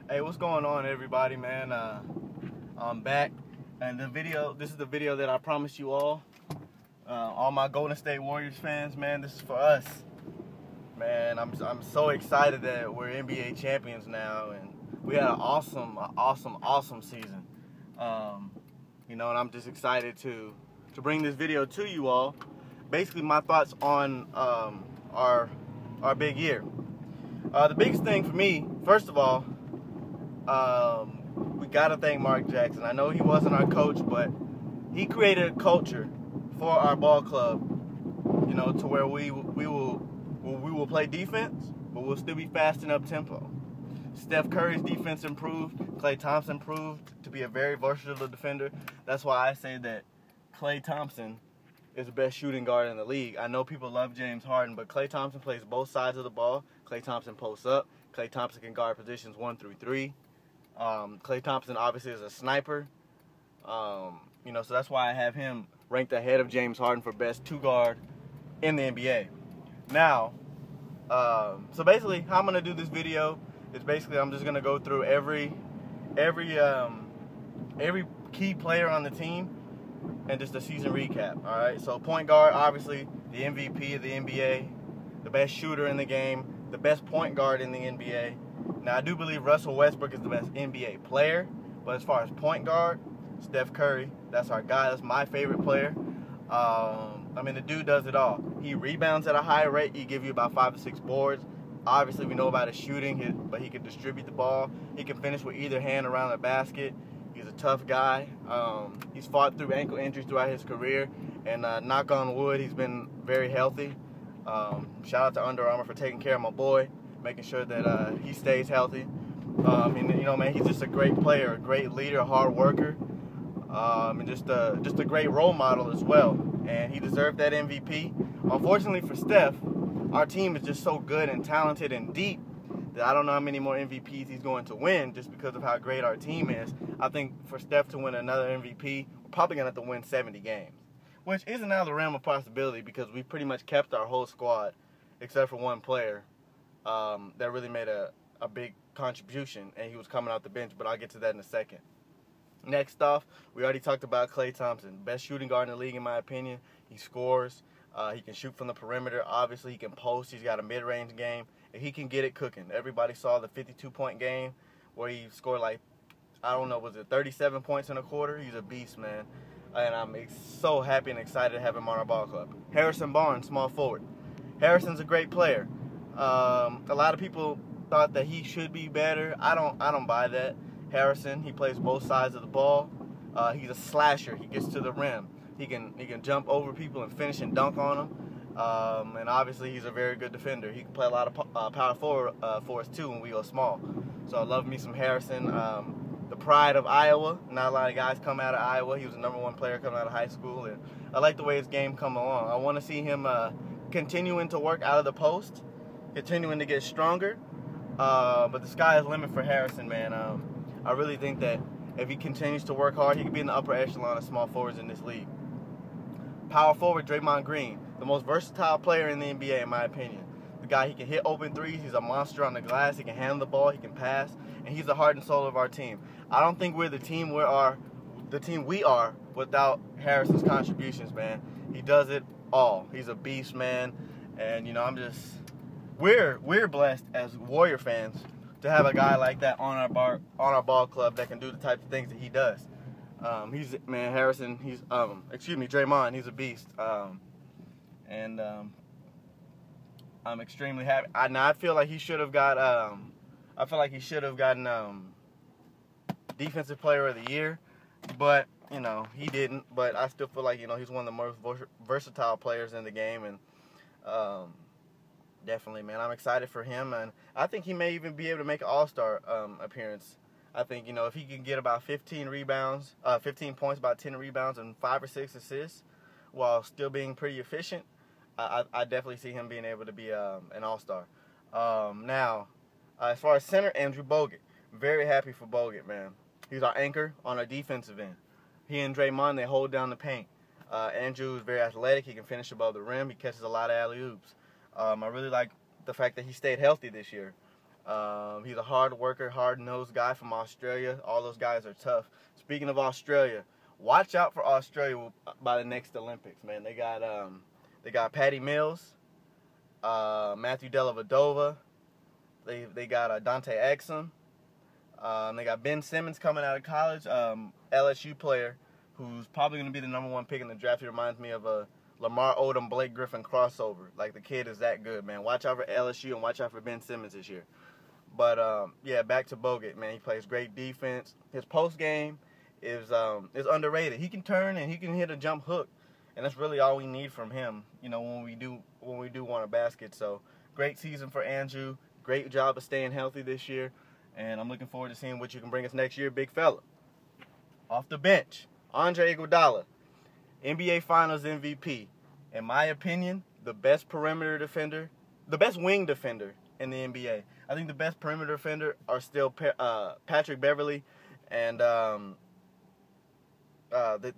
Hey, what's going on, everybody, man? I'm back, and this is the video that I promised you all my Golden State Warriors fans, man. This is for us, man. I'm so excited that we're NBA champions now, and we had an awesome season. And I'm just excited to bring this video to you all. Basically, my thoughts on our big year. The biggest thing for me, first of all, we gotta thank Mark Jackson. I know he wasn't our coach, but he created a culture for our ball club, to where we will play defense, but we'll still be fast and up tempo. Steph Curry's defense improved. Klay Thompson proved to be a very versatile defender. That's why I say that Klay Thompson is the best shooting guard in the league. I know people love James Harden, but Klay Thompson plays both sides of the ball. Klay Thompson posts up. Klay Thompson can guard positions 1 through 3. Klay Thompson obviously is a sniper. So that's why I have him ranked ahead of James Harden for best 2-guard in the NBA. Now, so basically how I'm going to do this video is basically I'm just going to go through every key player on the team and just a season recap. All right, so point guard, obviously the MVP of the NBA, the best shooter in the game, the best point guard in the NBA. Now, I do believe Russell Westbrook is the best NBA player, but as far as point guard, Steph Curry, that's our guy. That's my favorite player. The dude does it all. He rebounds at a high rate. He gives you about 5 to 6 boards. Obviously, we know about his shooting, but he can distribute the ball. He can finish with either hand around the basket. He's a tough guy. He's fought through ankle injuries throughout his career, and knock on wood, he's been very healthy. Shout out to Under Armour for taking care of my boy, making sure that he stays healthy. Man, he's just a great player, a great leader, a hard worker, and just a great role model as well. And he deserved that MVP. Unfortunately for Steph, our team is just so good and talented and deep that I don't know how many more MVPs he's going to win just because of how great our team is. I think for Steph to win another MVP, we're probably going to have to win 70 games, which isn't out of the realm of possibility because we pretty much kept our whole squad except for one player that really made a big contribution, and he was coming out the bench, but I'll get to that in a second. Next off, we already talked about Klay Thompson, best shooting guard in the league in my opinion. He scores. He can shoot from the perimeter. Obviously, he can post. He's got a mid-range game, and he can get it cooking. Everybody saw the 52-point game where he scored was it 37 points in a quarter? He's a beast, man. And I'm so happy and excited to have him on our ball club. Harrison Barnes, small forward. Harrison's a great player. A lot of people thought that he should be better. I don't buy that. Harrison, he plays both sides of the ball. He's a slasher. He gets to the rim. He can jump over people and finish and dunk on them. And obviously, he's a very good defender. He can play a lot of power forward for us too when we go small. So I love me some Harrison. The pride of Iowa. Not a lot of guys come out of Iowa. He was the #1 player coming out of high school, and I like the way his game come along. I want to see him continuing to work out of the post, continuing to get stronger. But the sky is the limit for Harrison, man. I really think that if he continues to work hard, he could be in the upper echelon of small forwards in this league. Power forward, Draymond Green, the most versatile player in the NBA, in my opinion. The guy, he can hit open threes. He's a monster on the glass. He can handle the ball. He can pass. And he's the heart and soul of our team. I don't think we're the team we are without Harrison's contributions, man. He does it all. He's a beast, man. And, we're blessed as Warrior fans to have a guy like that on our ball club that can do the type of things that he does. Draymond, he's a beast. I'm extremely happy. I feel like he should have gotten Defensive Player of the Year, but he didn't. But I still feel like he's one of the most versatile players in the game, and definitely, man, I'm excited for him, and I think he may even be able to make an All-Star appearance. I think, if he can get about 15 points, about 10 rebounds, and 5 or 6 assists while still being pretty efficient, I definitely see him being able to be an All-Star. Now, as far as center, Andrew Bogut. Very happy for Bogut, man. He's our anchor on our defensive end. He and Draymond, they hold down the paint. Andrew is very athletic. He can finish above the rim. He catches a lot of alley-oops. I really like the fact that he stayed healthy this year. He's a hard worker, hard-nosed guy from Australia. All those guys are tough. Speaking of Australia, watch out for Australia by the next Olympics, man. They got Patty Mills, Matthew Dellavedova. They got Dante Exum. They got Ben Simmons coming out of college, LSU player, who's probably going to be the #1 pick in the draft. He reminds me of a Lamar Odom, Blake Griffin crossover. Like, the kid is that good, man. Watch out for LSU and watch out for Ben Simmons this year. But, yeah, back to Bogut, man. He plays great defense. His post game is underrated. He can turn and he can hit a jump hook, and that's really all we need from him, you know, when we do want a basket. So, great season for Andrew. Great job of staying healthy this year, and I'm looking forward to seeing what you can bring us next year, big fella. Off the bench, Andre Iguodala, NBA Finals MVP. In my opinion, the best perimeter defender, the best wing defender in the NBA. I think the best perimeter defender are still Patrick Beverley and the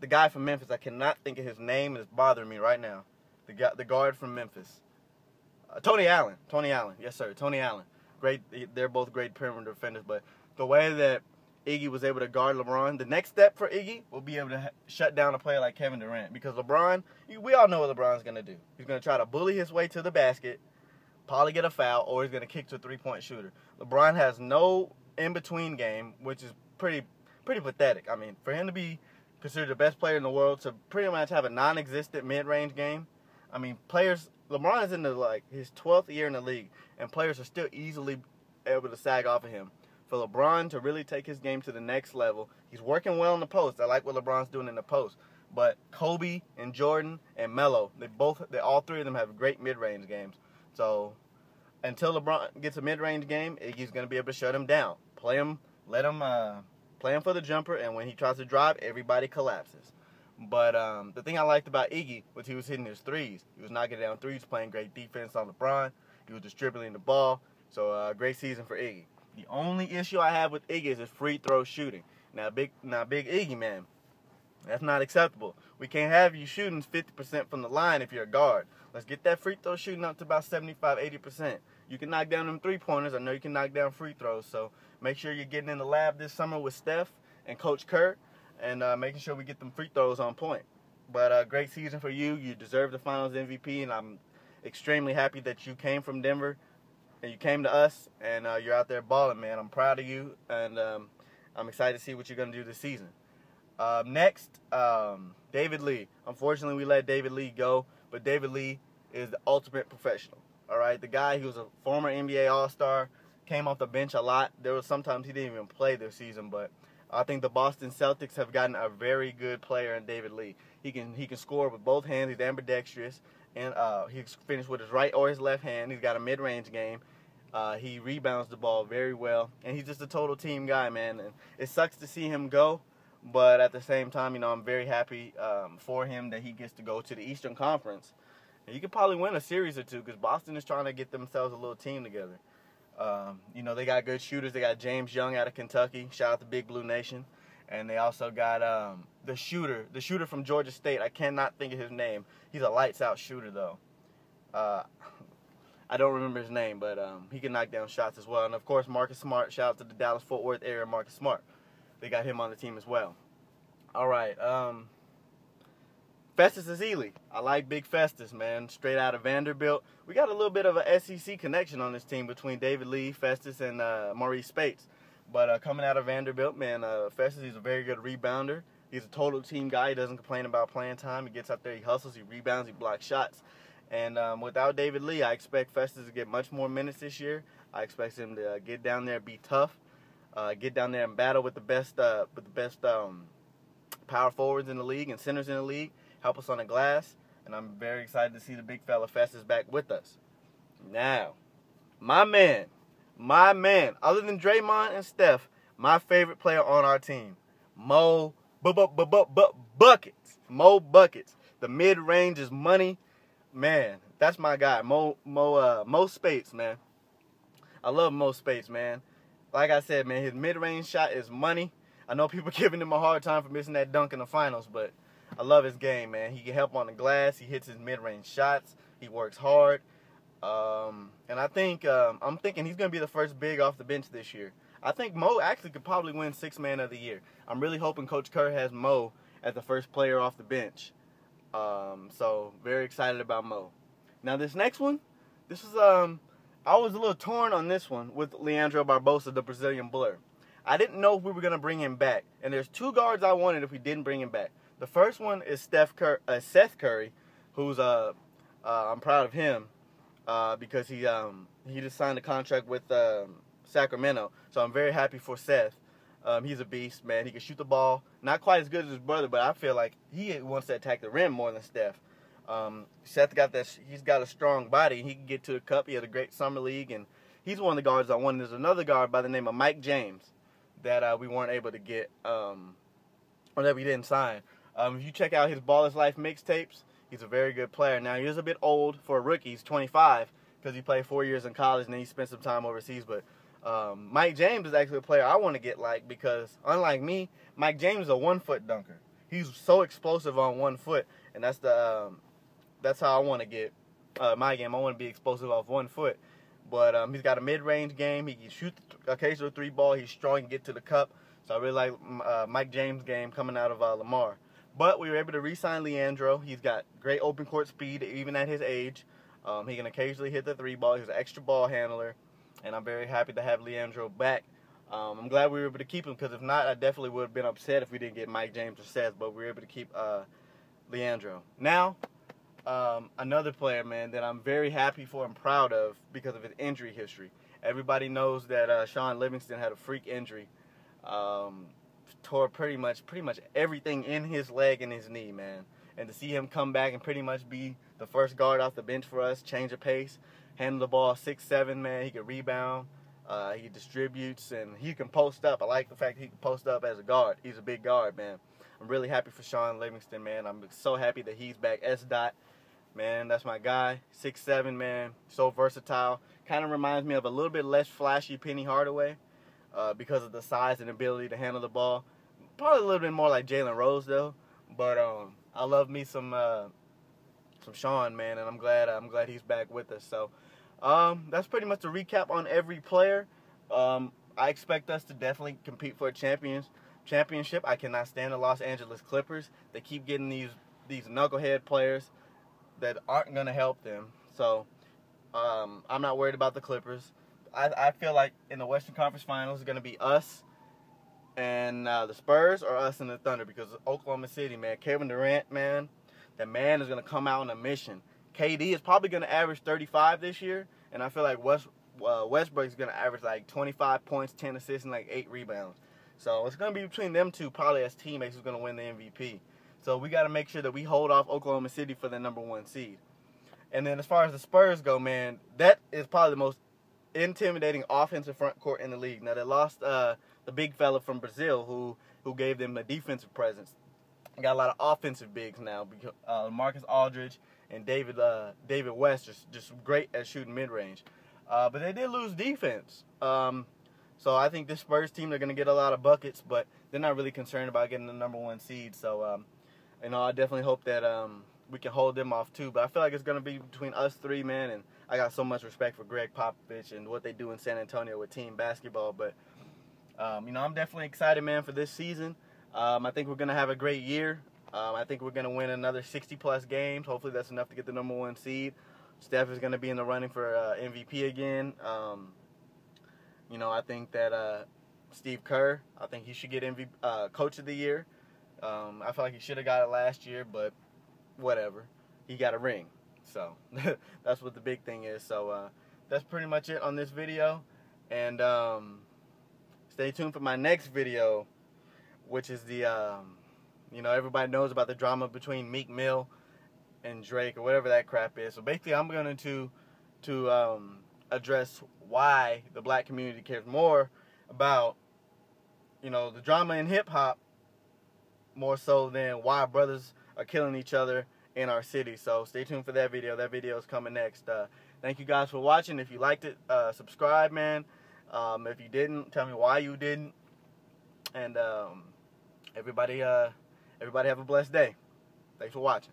guy from Memphis. I cannot think of his name. It's bothering me right now. The guard from Memphis. Tony Allen. Yes, sir. Tony Allen. Great. They're both great perimeter defenders. But the way that Iggy was able to guard LeBron, the next step for Iggy will be able to shut down a player like Kevin Durant. Because LeBron, we all know what LeBron's going to do. He's going to try to bully his way to the basket, probably get a foul, or he's going to kick to a three-point shooter. LeBron has no in-between game, which is pretty pathetic. I mean, for him to be considered the best player in the world, to pretty much have a non-existent mid-range game, I mean, LeBron is in his 12th year in the league, and players are still easily able to sag off of him. For LeBron to really take his game to the next level, he's working well in the post. I like what LeBron's doing in the post. But Kobe and Jordan and Melo, all three of them have great mid-range games. So until LeBron gets a mid-range game, Iggy's going to be able to shut him down. Play him for the jumper, and when he tries to drive, everybody collapses. But the thing I liked about Iggy was he was hitting his threes. He was knocking down threes, playing great defense on LeBron. He was distributing the ball. So great season for Iggy. The only issue I have with Iggy is his free throw shooting. Now big Iggy, man, that's not acceptable. We can't have you shooting 50% from the line if you're a guard. Let's get that free throw shooting up to about 75-80%. You can knock down them three-pointers. I know you can knock down free throws. So make sure you're getting in the lab this summer with Steph and Coach Kerr, and making sure we get them free throws on point. But great season for you. You deserve the Finals MVP, and I'm extremely happy that you came from Denver and you came to us, and you're out there balling, man. I'm proud of you, and I'm excited to see what you're going to do this season. Next, David Lee. Unfortunately, we let David Lee go, but David Lee is the ultimate professional. All right, the guy, he was a former NBA All-Star, came off the bench a lot. There was sometimes he didn't even play this season, but I think the Boston Celtics have gotten a very good player in David Lee. He can score with both hands. He's ambidextrous, and he's finished with his right or his left hand. He's got a mid-range game. He rebounds the ball very well, and he's just a total team guy, man. And it sucks to see him go, but at the same time, you know, I'm very happy for him that he gets to go to the Eastern Conference. And you could probably win a series or two because Boston is trying to get themselves a little team together. You know, they got good shooters. They got James Young out of Kentucky. Shout out to Big Blue Nation. And they also got the shooter from Georgia State. I cannot think of his name. He's a lights-out shooter, though. I don't remember his name, but he can knock down shots as well. And, of course, Marcus Smart. Shout out to the Dallas-Fort Worth area, Marcus Smart. They got him on the team as well. All right. Festus Ezeli. I like Big Festus, man. Straight out of Vanderbilt. We got a little bit of a SEC connection on this team between David Lee, Festus, and Maurice Spates. But coming out of Vanderbilt, man, Festus, he's a very good rebounder. He's a total team guy. He doesn't complain about playing time. He gets out there, he hustles, he rebounds, he blocks shots. And without David Lee, I expect Festus to get much more minutes this year. I expect him to get down there and be tough, get down there and battle with the best power forwards in the league and centers in the league, help us on the glass. And I'm very excited to see the big fella Festus back with us. Now, my man, other than Draymond and Steph, my favorite player on our team, Mo Buckets. Mo Buckets. The mid-range is money. Man, that's my guy, Mo Spates, man. I love Mo Spates, man. Like I said, man, his mid-range shot is money. I know people giving him a hard time for missing that dunk in the finals, but I love his game, man. He can help on the glass. He hits his mid-range shots. He works hard. And I think I'm thinking he's going to be the first big off the bench this year. I think Mo actually could probably win Sixth Man of the Year. I'm really hoping Coach Kerr has Mo as the first player off the bench. So very excited about Mo. Now this next one, this is I was a little torn on this one with Leandro Barbosa, the Brazilian Blur. I didn't know if we were going to bring him back. And there's two guards I wanted if we didn't bring him back. The first one is Seth Curry, who's I'm proud of him because he just signed a contract with Sacramento. So I'm very happy for Seth. He's a beast, man. He can shoot the ball. Not quite as good as his brother, but I feel like he wants to attack the rim more than Steph. Seth he's got a strong body. He can get to the cup. He had a great summer league, and he's one of the guards I wanted. There's another guard by the name of Mike James that we weren't able to get, or that we didn't sign. If you check out his Ball is Life mixtapes, he's a very good player. Now, he is a bit old for a rookie. He's 25 because he played 4 years in college, and then he spent some time overseas. But Mike James is actually a player I want to get because, unlike me, Mike James is a 1 foot dunker. He's so explosive on 1 foot, and that's how I want to get my game. I want to be explosive off 1 foot. But he's got a mid-range game. He can shoot the occasional 3 ball. He's strong and get to the cup. So I really like Mike James' game coming out of Lamar. But we were able to re-sign Leandro. He's got great open court speed, even at his age. He can occasionally hit the 3 ball. He's an extra ball handler. And I'm very happy to have Leandro back. I'm glad we were able to keep him, because if not, I definitely would have been upset if we didn't get Mike James or Seth. But we were able to keep Leandro. Now, another player, man, that I'm very happy for and proud of because of his injury history. Everybody knows that Shaun Livingston had a freak injury. Tore pretty much everything in his leg and his knee, man. And to see him come back and pretty much be the first guard off the bench for us, change of pace, handle the ball 6'7", man. He can rebound, he distributes, and he can post up. I like the fact that he can post up as a guard. He's a big guard, man. I'm really happy for Shaun Livingston, man. I'm so happy that he's back. S-Dot, man, that's my guy. 6'7", man, so versatile. Kind of reminds me of a little bit less flashy Penny Hardaway because of the size and ability to handle the ball. Probably a little bit more like Jalen Rose, though. But I love me some Shaun, man, and I'm glad he's back with us. So that's pretty much a recap on every player. I expect us to definitely compete for a championship. I cannot stand the Los Angeles Clippers. They keep getting these knucklehead players that aren't going to help them. So I'm not worried about the Clippers. I feel like in the Western Conference Finals it's going to be us and the Spurs, or us and the Thunder, because Oklahoma City, man, Kevin Durant, man, that man is going to come out on a mission. KD is probably going to average 35 this year, and I feel like Westbrook is going to average like 25 points, 10 assists, and like 8 rebounds. So it's going to be between them two, probably as teammates, who's going to win the MVP. So we got to make sure that we hold off Oklahoma City for the #1 seed. And then as far as the Spurs go, man, that is probably the most intimidating offensive front court in the league. Now, they lost the big fella from Brazil who gave them a defensive presence. They got a lot of offensive bigs now. Marcus Aldridge and David West are just great at shooting mid-range. But they did lose defense. So I think this Spurs team, they're going to get a lot of buckets, but they're not really concerned about getting the #1 seed. So, I definitely hope that we can hold them off too. But I feel like it's going to be between us three, man, and I got so much respect for Greg Popovich and what they do in San Antonio with team basketball. But, I'm definitely excited, man, for this season. I think we're going to have a great year. I think we're going to win another 60-plus games. Hopefully that's enough to get the #1 seed. Steph is going to be in the running for MVP again. I think that Steve Kerr, I think he should get MVP, Coach of the Year. I feel like he should have got it last year, but whatever. He got a ring. So that's what the big thing is. So that's pretty much it on this video. And stay tuned for my next video, which is the, everybody knows about the drama between Meek Mill and Drake, or whatever that crap is. So basically, I'm going to address why the black community cares more about, the drama in hip-hop more so than why brothers are killing each other in our city. So stay tuned for that video. That video is coming next. Thank you guys for watching. If you liked it, subscribe, man. If you didn't, tell me why you didn't. And everybody have a blessed day. Thanks for watching.